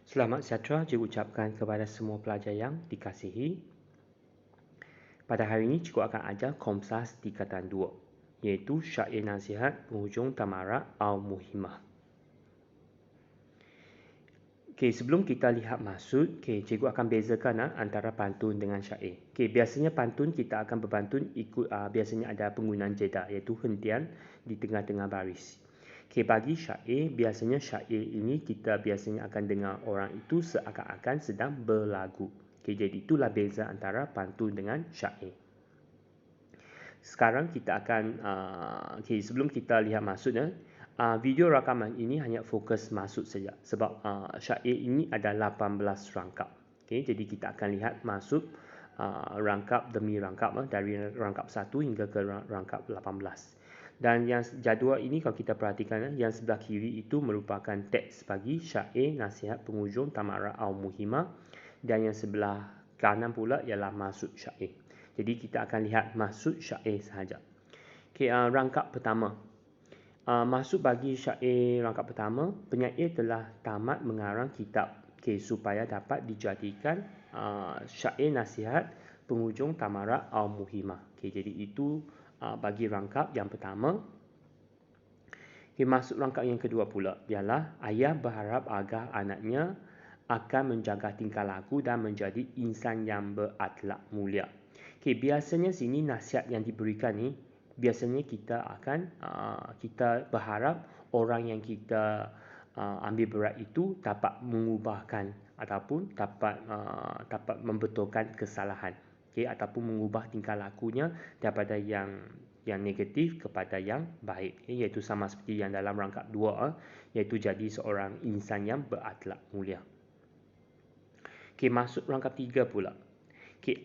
Selamat sejahtera diucapkan kepada semua pelajar yang dikasihi. Pada hari ini cikgu akan ajar Komsas tingkatan 2, iaitu Syair Nasihat Penghujung Tamarat Al-Muhimmah. Sebelum kita lihat maksud, cikgu akan bezakan antara pantun dengan syair. Biasanya pantun kita akan berpantun ikut biasanya ada penggunaan jeda, iaitu hentian di tengah-tengah baris. Bagi syair, biasanya syair ini kita biasanya akan dengar orang itu seakan-akan sedang berlagu. Jadi itulah beza antara pantun dengan syair. Sekarang kita akan, sebelum kita lihat maksudnya, video rakaman ini hanya fokus maksud saja. Sebab syair ini ada 18 rangkap. Jadi kita akan lihat maksud rangkap demi rangkap, dari rangkap 1 hingga ke rangkap 18. Dan yang jadual ini kalau kita perhatikan, yang sebelah kiri itu merupakan teks bagi Syair Nasihat Penghujung Tamarat Al-Muhimmah, dan yang sebelah kanan pula ialah maksud syair. Jadi kita akan lihat maksud syair sahaja. Rangkap pertama. Maksud bagi syair rangkap pertama, penyair telah tamat mengarang kitab supaya dapat dijadikan syair nasihat penghujung Tamarat Al-Muhimmah. Jadi itu bagi rangkap yang pertama. Maksud rangkap yang kedua pula ialah ayah berharap agar anaknya akan menjaga tingkah laku dan menjadi insan yang berakhlak mulia. Biasanya sini nasihat yang diberikan ni, biasanya kita akan kita berharap orang yang kita ambil berat itu dapat mengubahkan ataupun dapat membetulkan kesalahan, ataupun mengubah tingkah lakunya daripada yang negatif kepada yang baik, iaitu sama seperti yang dalam rangkap 2, iaitu jadi seorang insan yang berakhlak mulia. Masuk rangkap 3 pula.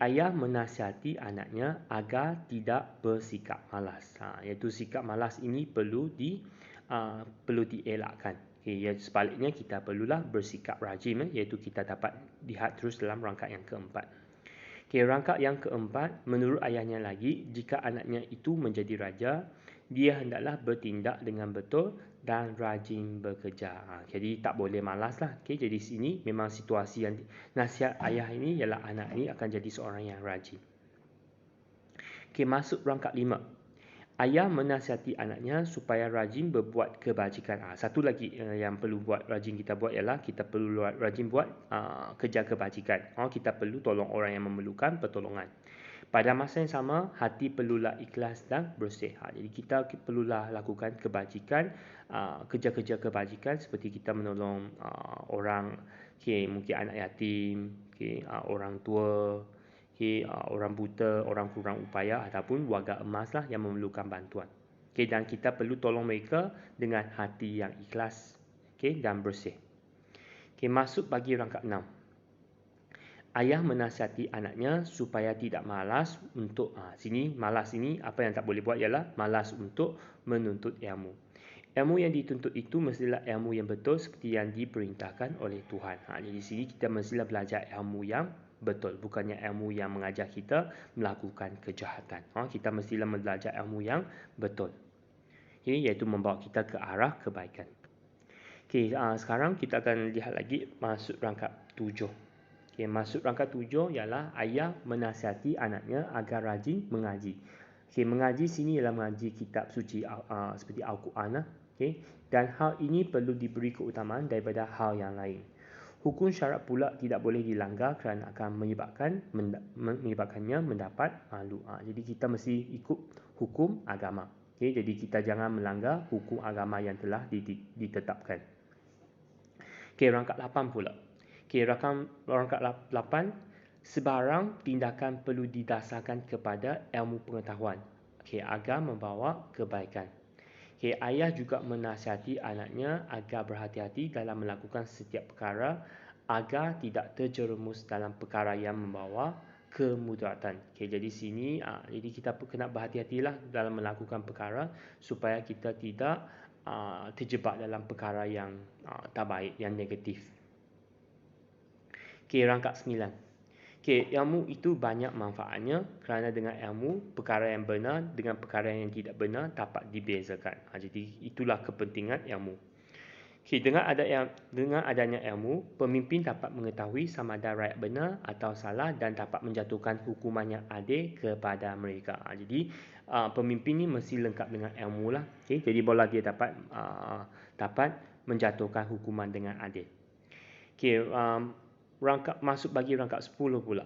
Ayah menasihati anaknya agar tidak bersikap malas. Iaitu sikap malas ini perlu dielakkan. Sebaliknya kita perlulah bersikap rajin, iaitu kita dapat lihat terus dalam rangkap yang keempat. Rangkap yang keempat, menurut ayahnya lagi, jika anaknya itu menjadi raja, dia hendaklah bertindak dengan betul dan rajin bekerja. Jadi tak boleh malas lah. Jadi sini memang situasi yang nasihat ayah ini ialah anak ini akan jadi seorang yang rajin. Masuk rangkap 5. Ayah menasihati anaknya supaya rajin berbuat kebajikan. Satu lagi yang perlu rajin kita buat ialah kita perlu rajin buat kerja kebajikan. Kita perlu tolong orang yang memerlukan pertolongan. Pada masa yang sama, hati perlulah ikhlas dan bersih. Jadi kita perlulah lakukan kebajikan, kerja-kerja kebajikan seperti kita menolong orang, mungkin anak yatim, orang tua, orang buta, orang kurang upaya ataupun warga emas lah yang memerlukan bantuan. Dan kita perlu tolong mereka dengan hati yang ikhlas dan bersih. Masuk bagi rangkap 6. Ayah menasihati anaknya supaya tidak malas untuk sini malas ini apa yang tak boleh buat ialah malas untuk menuntut ilmu. Ilmu yang dituntut itu mestilah ilmu yang betul seperti yang diperintahkan oleh Tuhan. Jadi sini kita mestilah belajar ilmu yang betul, bukannya ilmu yang mengajar kita melakukan kejahatan. Kita mestilah belajar ilmu yang betul, iaitu membawa kita ke arah kebaikan. Sekarang kita akan lihat lagi maksud rangkap 7. Maksud rangkap 7 ialah ayah menasihati anaknya agar rajin mengaji. Mengaji sini ialah mengaji kitab suci seperti Al-Quran. Dan hal ini perlu diberi keutamaan daripada hal yang lain. Hukum syarat pula tidak boleh dilanggar kerana akan menyebabkannya mendapat malu. Jadi kita mesti ikut hukum agama. Jadi kita jangan melanggar hukum agama yang telah ditetapkan. Rangkap 8 pula. Rangkap 8, sebarang tindakan perlu didasarkan kepada ilmu pengetahuan agar membawa kebaikan. Ayah juga menasihati anaknya agar berhati-hati dalam melakukan setiap perkara agar tidak terjerumus dalam perkara yang membawa kemudaratan. Jadi sini jadi kita kena berhati-hatilah dalam melakukan perkara supaya kita tidak terjebak dalam perkara yang tak baik, yang negatif. Rangkap 9. Ilmu itu banyak manfaatnya kerana dengan ilmu, perkara yang benar dengan perkara yang tidak benar dapat dibezakan. Jadi itulah kepentingan ilmu. Okay, dengan adanya ilmu, pemimpin dapat mengetahui sama ada rakyat benar atau salah dan dapat menjatuhkan hukuman yang adil kepada mereka. Jadi pemimpin ni mesti lengkap dengan ilmu lah. Okay, jadi barulah dia dapat menjatuhkan hukuman dengan adil. Okay, masuk bagi rangkap 10 pula.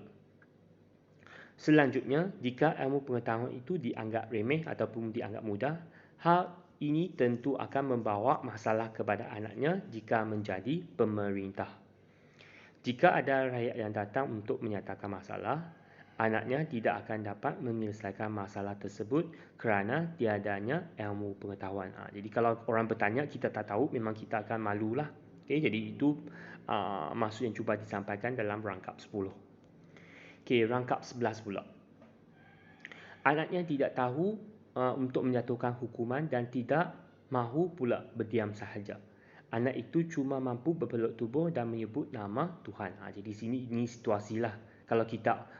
Selanjutnya, jika ilmu pengetahuan itu dianggap remeh ataupun dianggap mudah, hal ini tentu akan membawa masalah kepada anaknya jika menjadi pemerintah. Jika ada rakyat yang datang untuk menyatakan masalah, anaknya tidak akan dapat menyelesaikan masalah tersebut kerana tiadanya ilmu pengetahuan. Jadi kalau orang bertanya, kita tak tahu, memang kita akan malulah. Okay, jadi itu maksud yang cuba disampaikan dalam rangkap 10. Okay, rangkap 11 pula. Anaknya tidak tahu untuk menjatuhkan hukuman dan tidak mahu pula berdiam sahaja. Anak itu cuma mampu berpeluk tubuh dan menyebut nama Tuhan. Jadi sini ini situasilah. Kalau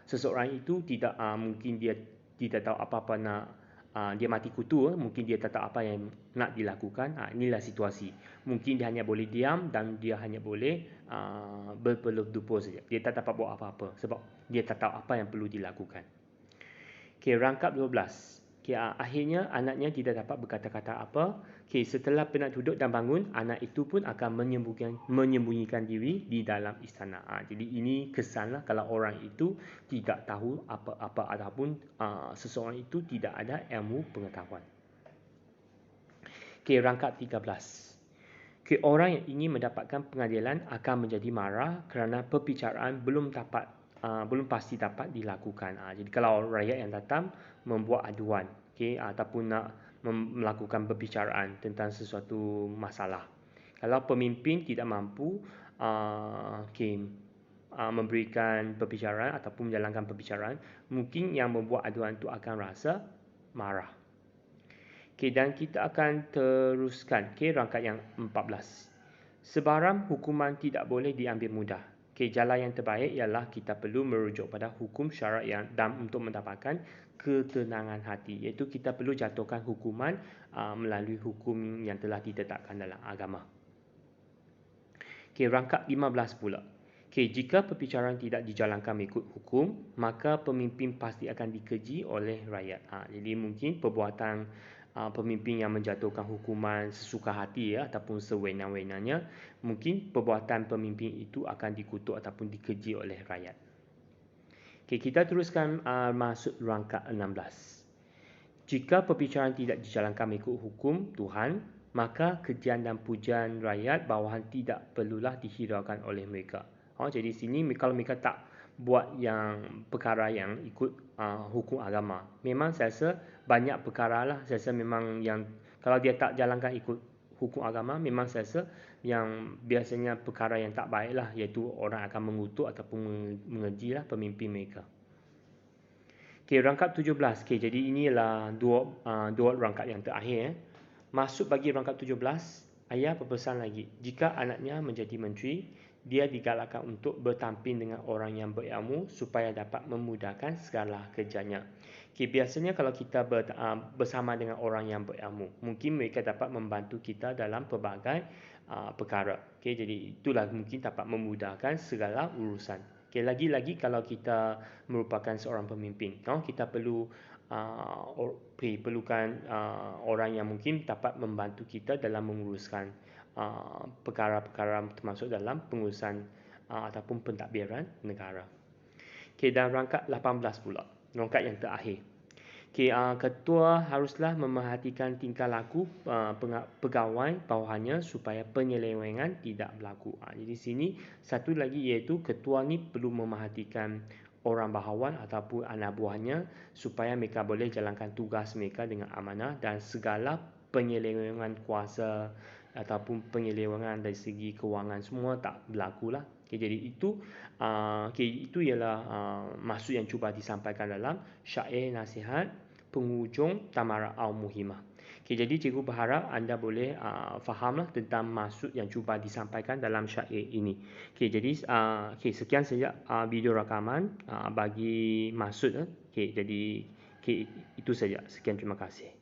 seseorang itu tidak mungkin dia tidak tahu apa-apa nak dia mati kutu, mungkin dia tak tahu apa yang nak dilakukan. Inilah situasi. Mungkin dia hanya boleh diam dan dia hanya boleh berpeluk tubuh saja. Dia tak dapat buat apa-apa sebab dia tak tahu apa yang perlu dilakukan. Okay, rangkap 12. Okay, akhirnya anaknya tidak dapat berkata-kata apa. Okay, setelah penat duduk dan bangun, anak itu pun akan menyembunyikan diri di dalam istana. Jadi ini kesanlah kalau orang itu tidak tahu apa-apa ataupun seseorang itu tidak ada ilmu pengetahuan. Okay, rangkap 13. Okay, orang yang ingin mendapatkan pengadilan akan menjadi marah kerana perbicaraan belum pasti dapat dilakukan. Jadi kalau rakyat yang datang membuat aduan, okay, ataupun nak melakukan perbicaraan tentang sesuatu masalah, kalau pemimpin tidak mampu memberikan perbicaraan ataupun menjalankan perbicaraan, mungkin yang membuat aduan itu akan rasa marah. Okay, dan kita akan teruskan rangkap yang 14. Sebarang hukuman tidak boleh diambil mudah. Jalan yang terbaik ialah kita perlu merujuk pada hukum syarak dan untuk mendapatkan ketenangan hati, iaitu kita perlu jatuhkan hukuman melalui hukum yang telah ditetapkan dalam agama. Rangkap 15 pula. Jika perbicaraan tidak dijalankan mengikut hukum, maka pemimpin pasti akan dikeji oleh rakyat. Jadi mungkin perbuatan pemimpin yang menjatuhkan hukuman sesuka hati ataupun sewenang-wenangnya, mungkin perbuatan pemimpin itu akan dikutuk ataupun dikeji oleh rakyat. Kita teruskan masuk rangkap 16. Jika perbicaraan tidak dijalankan mengikut hukum Tuhan, maka kejian dan pujian rakyat bawahan tidak perlulah dihiraukan oleh mereka. Jadi sini kalau mereka tak buat yang perkara yang ikut hukum agama, memang saya rasa banyak perkara lah. Saya rasa memang yang kalau dia tak jalankan ikut hukum agama, memang saya rasa yang biasanya perkara yang tak baik lah, iaitu orang akan mengutuk ataupun mengeji lah pemimpin mereka. Rangkap 17. Jadi inilah dua rangkap yang terakhir. Masuk bagi rangkap 17, ayah berpesan lagi, jika anaknya menjadi menteri, dia digalakkan untuk bertamping dengan orang yang berilmu supaya dapat memudahkan segala kerjanya. Biasanya kalau kita bersama dengan orang yang berilmu, mungkin mereka dapat membantu kita dalam pelbagai perkara. Jadi itulah mungkin dapat memudahkan segala urusan. Lagi-lagi kalau kita merupakan seorang pemimpin, kita perlukan orang yang mungkin dapat membantu kita dalam menguruskan perkara-perkara termasuk dalam pengurusan ataupun pentadbiran negara. Dan rangkap 18 pula, rangkap yang terakhir. Ketua haruslah memerhatikan tingkah laku pegawai bawahannya supaya penyelewengan tidak berlaku. Jadi sini satu lagi iaitu ketua ni perlu memerhatikan orang bahawan ataupun anak buahnya supaya mereka boleh jalankan tugas mereka dengan amanah dan segala penyelewengan kuasa ataupun penyelewengan dari segi kewangan semua tak berlaku lah. Jadi itu ialah maksud yang cuba disampaikan dalam syair nasihat penghujung Thammarat Al-Muhimah. Jadi cikgu berharap anda boleh fahamlah tentang maksud yang cuba disampaikan dalam syair ini. Jadi sekian saja video rakaman bagi maksud. Jadi itu saja. Sekian, terima kasih.